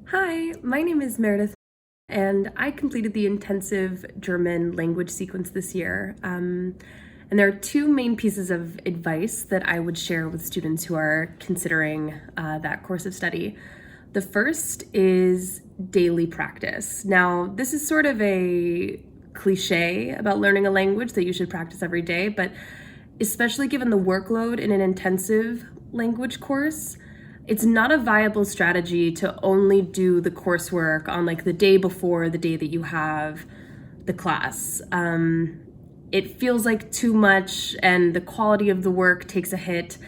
Hi, my name is Meredith, and I completed the intensive German language sequence this year. And there are two main pieces of advice that I would share with students who are considering that course of study. The first is daily practice. Now, this is sort of a cliche about learning a language that you should practice every day, but especially given the workload in an intensive language course, it's not a viable strategy to only do the coursework on like the day before the day that you have the class. It feels like too much and the quality of the work takes a hit.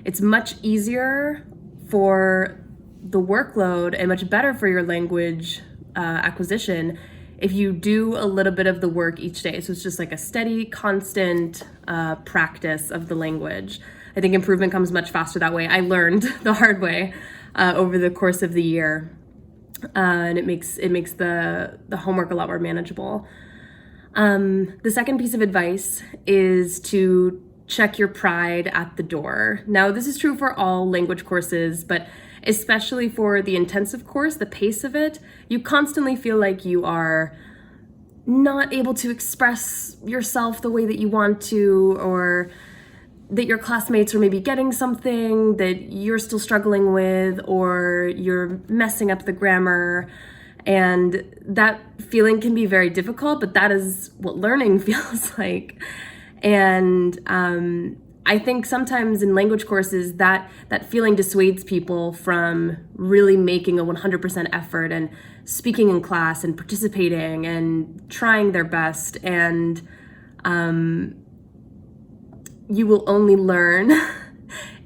It's much easier for the workload and much better for your language acquisition if you do a little bit of the work each day. So it's just like a steady, constant practice of the language. I think improvement comes much faster that way. I learned the hard way over the course of the year, and it makes the homework a lot more manageable. The second piece of advice is to check your pride at the door. Now, this is true for all language courses, but especially for the intensive course, the pace of it, you constantly feel like you are not able to express yourself the way that you want to, or that your classmates are maybe getting something that you're still struggling with, or you're messing up the grammar. And that feeling can be very difficult, but that is what learning feels like. And I think sometimes in language courses that feeling dissuades people from really making a 100% effort and speaking in class and participating and trying their best. And you will only learn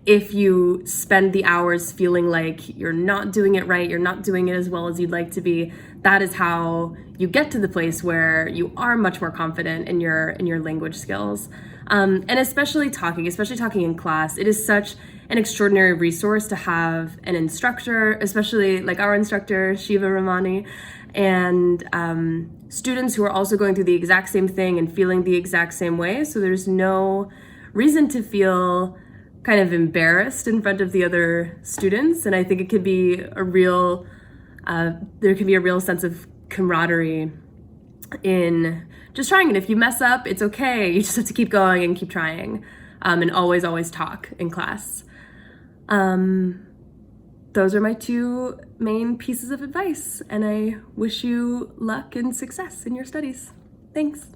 if you spend the hours feeling like you're not doing it right, you're not doing it as well as you'd like to be. That is how you get to the place where you are much more confident in your language skills. And especially talking in class, it is such an extraordinary resource to have an instructor, especially like our instructor, Shiva Ramani, and students who are also going through the exact same thing and feeling the exact same way. So there's no reason to feel kind of embarrassed in front of the other students. And I think it could be there can be a real sense of camaraderie in just trying it. If you mess up, it's okay. You just have to keep going and keep trying, and always talk in class. Those are my two main pieces of advice, and I wish you luck and success in your studies. Thanks.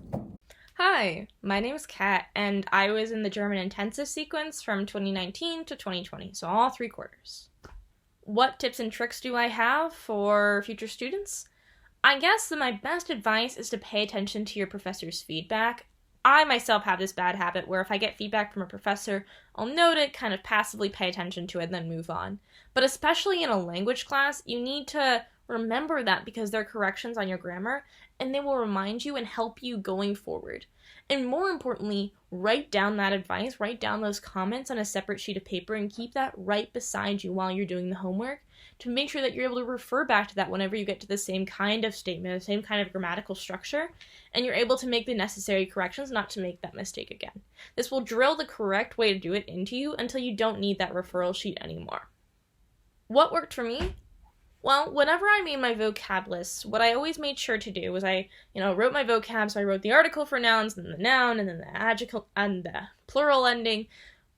Hi, my name is Kat, and I was in the German intensive sequence from 2019 to 2020, so all 3 quarters. What tips and tricks do I have for future students? I guess that my best advice is to pay attention to your professor's feedback. I myself have this bad habit where if I get feedback from a professor, I'll note it, kind of passively pay attention to it, and then move on. But especially in a language class, you need to remember that because they're corrections on your grammar, and they will remind you and help you going forward. And more importantly, write down that advice, write down those comments on a separate sheet of paper, and keep that right beside you while you're doing the homework to make sure that you're able to refer back to that whenever you get to the same kind of statement, the same kind of grammatical structure, and you're able to make the necessary corrections not to make that mistake again. This will drill the correct way to do it into you until you don't need that referral sheet anymore. What worked for me? Well, whenever I made my vocab lists, what I always made sure to do was I wrote my vocab, so I wrote the article for nouns, and the noun, and then the adjective, and the plural ending,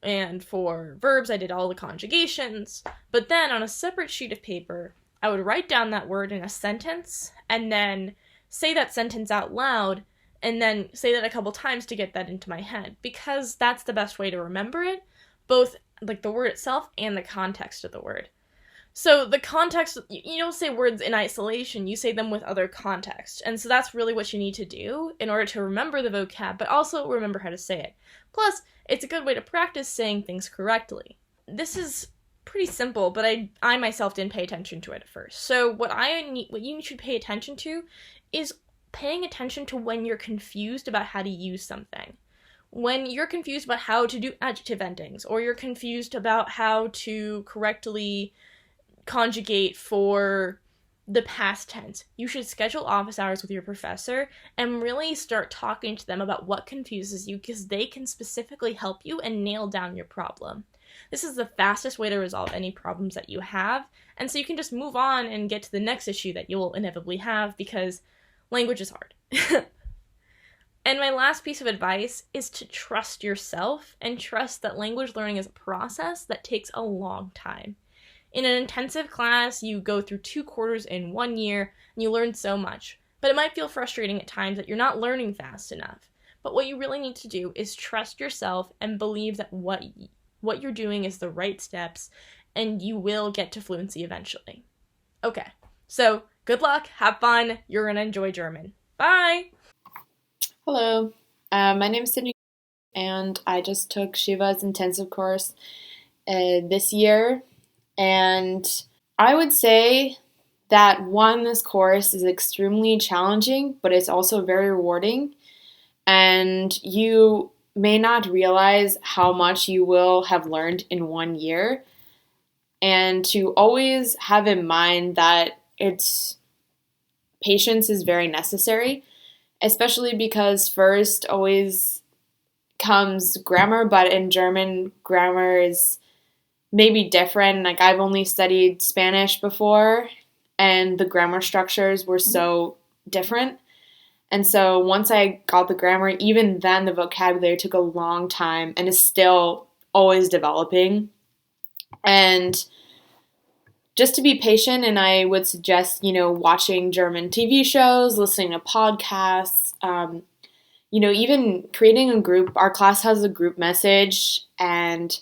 and for verbs, I did all the conjugations. But then, on a separate sheet of paper, I would write down that word in a sentence, and then say that sentence out loud, and then say that a couple times to get that into my head, because that's the best way to remember it, both like the word itself and the context of the word. So the context, you don't say words in isolation, you say them with other context. And so that's really what you need to do in order to remember the vocab, but also remember how to say it. Plus, it's a good way to practice saying things correctly. This is pretty simple, but I myself didn't pay attention to it at first. So what you should pay attention to is paying attention to when you're confused about how to use something. When you're confused about how to do adjective endings, or you're confused about how to correctly conjugate for the past tense. You should schedule office hours with your professor and really start talking to them about what confuses you, because they can specifically help you and nail down your problem. This is the fastest way to resolve any problems that you have, and so you can just move on and get to the next issue that you will inevitably have, because language is hard. And my last piece of advice is to trust yourself and trust that language learning is a process that takes a long time. In an intensive class, you go through 2 quarters in 1 year and you learn so much, but it might feel frustrating at times that you're not learning fast enough. But what you really need to do is trust yourself and believe that what you're doing is the right steps, and you will get to fluency eventually. Okay, so good luck, have fun, you're gonna enjoy German. Bye! Hello, my name is Sydney, and I just took Shiva's intensive course this year, and I would say that this course is extremely challenging, but it's also very rewarding, and you may not realize how much you will have learned in 1 year, and to always have in mind that patience is very necessary, especially because first always comes grammar, but in German, grammar is maybe different. Like, I've only studied Spanish before, and the grammar structures were so different. And so once I got the grammar, even then the vocabulary took a long time and is still always developing. And just to be patient, and I would suggest, watching German TV shows, listening to podcasts, even creating a group. Our class has a group message, and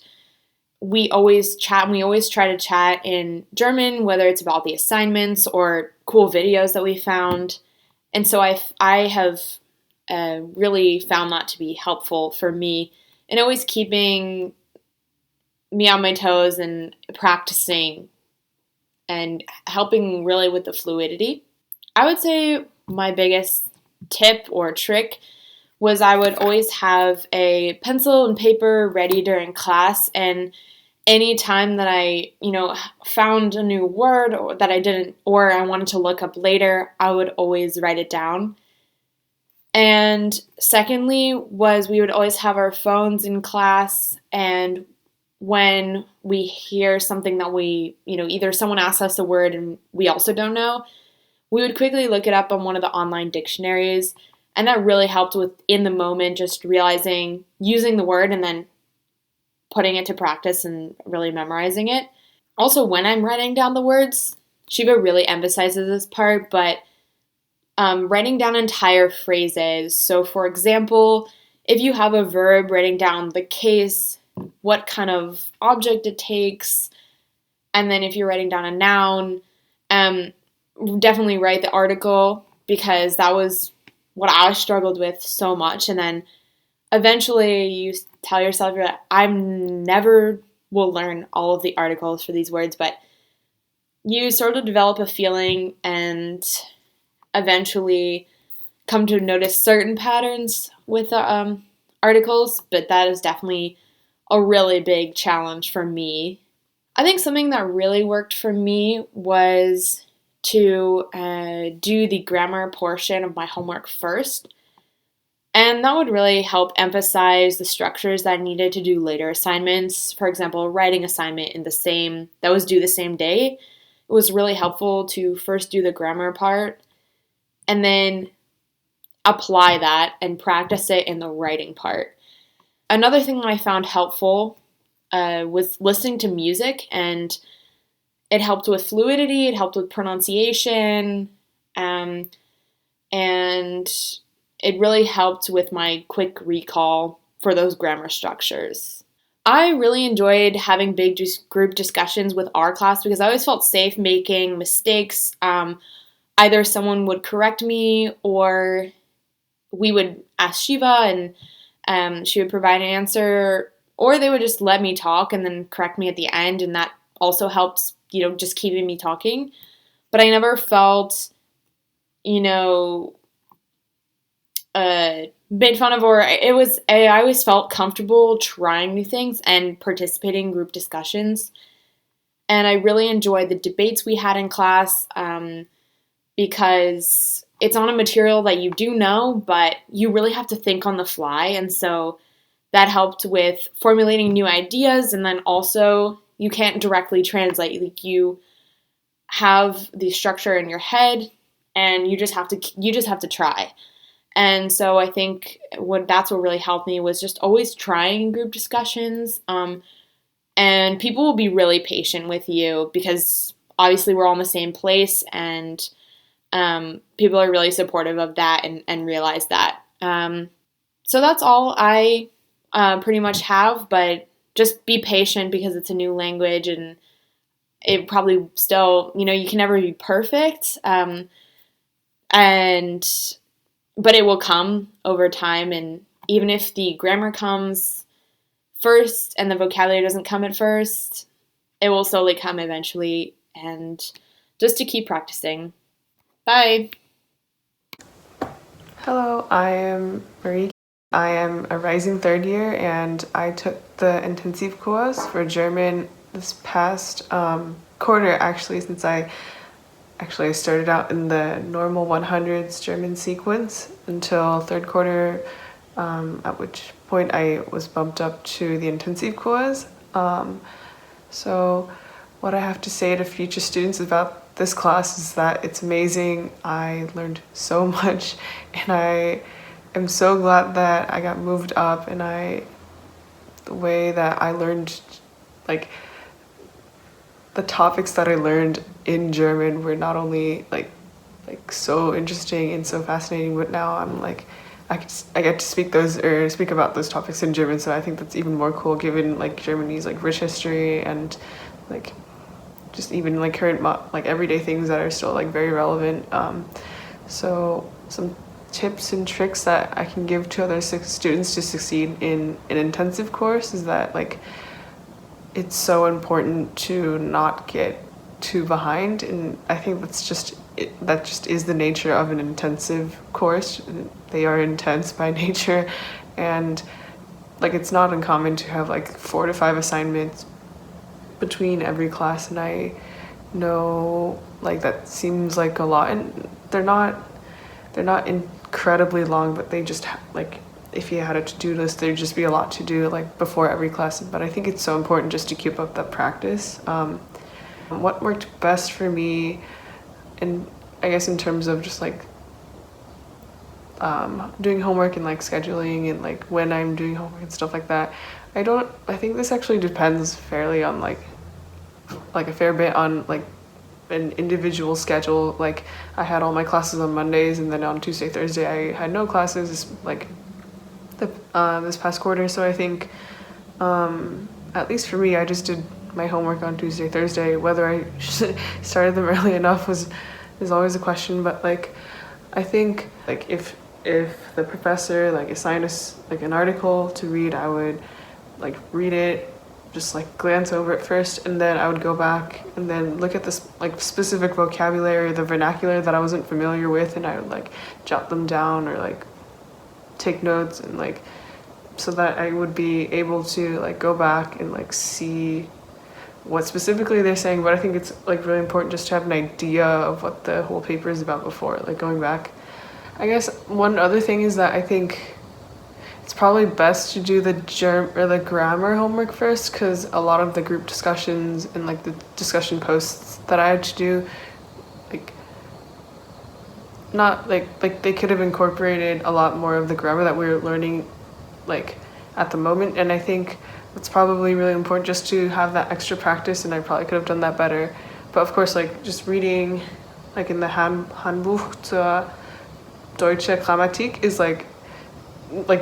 we always chat, and we always try to chat in German, whether it's about the assignments or cool videos that we found. And so I have really found that to be helpful for me, and always keeping me on my toes and practicing and helping really with the fluidity. I would say my biggest tip or trick was I would always have a pencil and paper ready during class, and any time that I, found a new word or that I didn't, or I wanted to look up later, I would always write it down. And secondly was we would always have our phones in class, and when we hear something that we, either someone asks us a word and we also don't know, we would quickly look it up on one of the online dictionaries. And that really helped with, in the moment, just realizing, using the word and then putting it to practice and really memorizing it. Also, when I'm writing down the words, Shiva really emphasizes this part, but writing down entire phrases. So, for example, if you have a verb, writing down the case, what kind of object it takes, and then if you're writing down a noun, definitely write the article, because that was what I struggled with so much. And then eventually you tell yourself that I never will learn all of the articles for these words, but you sort of develop a feeling and eventually come to notice certain patterns with articles, but that is definitely a really big challenge for me. I think something that really worked for me was to do the grammar portion of my homework first. And that would really help emphasize the structures that I needed to do later assignments. For example, writing assignment that was due the same day. It was really helpful to first do the grammar part and then apply that and practice it in the writing part. Another thing that I found helpful was listening to music, and it helped with fluidity, it helped with pronunciation, and it really helped with my quick recall for those grammar structures. I really enjoyed having big group discussions with our class because I always felt safe making mistakes. Either someone would correct me, or we would ask Shiva and she would provide an answer, or they would just let me talk and then correct me at the end, and that also helps, just keeping me talking. But I never felt, made fun of, or I always felt comfortable trying new things and participating in group discussions. And I really enjoyed the debates we had in class because it's on a material that you do know, but you really have to think on the fly. And so that helped with formulating new ideas. And then also, you can't directly translate. Like, you have the structure in your head, and you just have to try. And so I think that's what really helped me was just always trying in group discussions. And people will be really patient with you because obviously we're all in the same place, and people are really supportive of that and realize that. So that's all I pretty much have, but just be patient because it's a new language, and it probably still, you can never be perfect. But it will come over time, and even if the grammar comes first and the vocabulary doesn't come at first, it will slowly come eventually, and just to keep practicing. Bye! Hello, I am Marie. I am a rising third year, and I took the intensive course for German this past quarter, actually, since I started out in the normal 100s German sequence until third quarter, at which point I was bumped up to the intensive course. So what I have to say to future students about this class is that it's amazing. I learned so much, and I am so glad that I got moved up, and the way that I learned, like, the topics that I learned in German were not only like so interesting and so fascinating, but now I'm like, I get to speak about those topics in German, so I think that's even more cool given like Germany's like rich history and like just even like current like everyday things that are still like very relevant. So some tips and tricks that I can give to other students to succeed in an intensive course is that like it's so important to not get too behind, and I think that just is the nature of an intensive course. They are intense by nature, and like it's not uncommon to have like 4 to 5 assignments between every class, and I know like that seems like a lot, and they're not incredibly long, but they just like if you had a to-do list, there'd just be a lot to do like before every class. But I think it's so important just to keep up that practice. What worked best for me, and I guess in terms of just like doing homework and like scheduling and like when I'm doing homework and stuff like that, I think this actually depends fairly on like a fair bit on like an individual schedule. Like I had all my classes on Mondays, and then on Tuesday, Thursday I had no classes like this past quarter. So I think at least for me, I just did my homework on Tuesday, Thursday. Whether I started them early enough is always a question, but like I think like if the professor like assigned us like an article to read, I would like read it, just like glance over it first, and then I would go back and then look at this like specific vocabulary, the vernacular that I wasn't familiar with, and I would like jot them down or like take notes, and like so that I would be able to like go back and like see what specifically they're saying. But I think it's like really important just to have an idea of what the whole paper is about before like going back. I guess one other thing is that I think it's probably best to do the grammar homework first, because a lot of the group discussions and like the discussion posts that I had to do, like not like they could have incorporated a lot more of the grammar that we were learning like at the moment. And I think it's probably really important just to have that extra practice, and I probably could have done that better. But of course, like just reading like in the Handbuch zur Deutsche Grammatik is like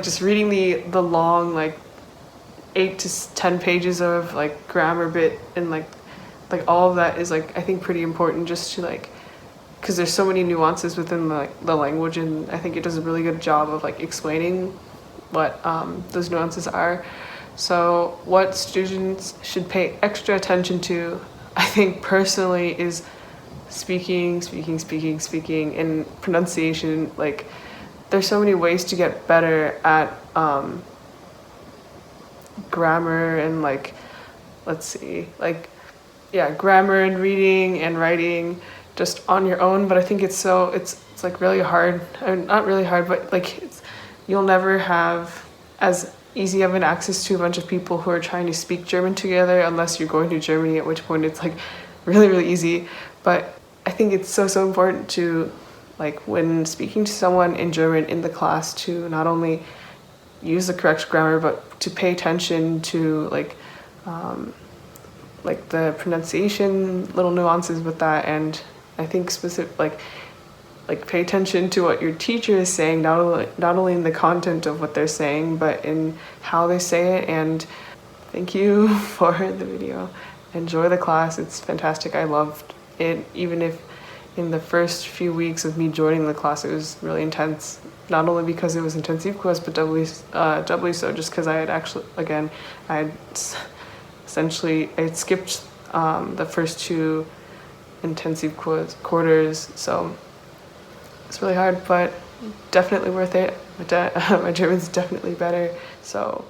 just reading the long like 8 to 10 pages of like grammar bit, and like all of that is like I think pretty important just to like, because there's so many nuances within the language, and I think it does a really good job of like explaining what those nuances are. So what students should pay extra attention to, I think personally, is speaking, and pronunciation. Like there's so many ways to get better at grammar, and like let's see, like grammar and reading and writing just on your own. But I think it's like really hard, not really hard, but like you'll never have as easy of an access to a bunch of people who are trying to speak German together unless you're going to Germany, at which point it's like really, really easy. But I think it's so important to, like, when speaking to someone in German in the class, to not only use the correct grammar, but to pay attention to like the pronunciation, little nuances with that. And I think like pay attention to what your teacher is saying, not only in the content of what they're saying, but in how they say it. And thank you for the video. Enjoy the class. It's fantastic. I loved it, even if in the first few weeks of me joining the class it was really intense, not only because it was intensive quiz, but doubly so just because I had skipped the first two intensive quarters, so it's really hard, but definitely worth it. My German's definitely better, so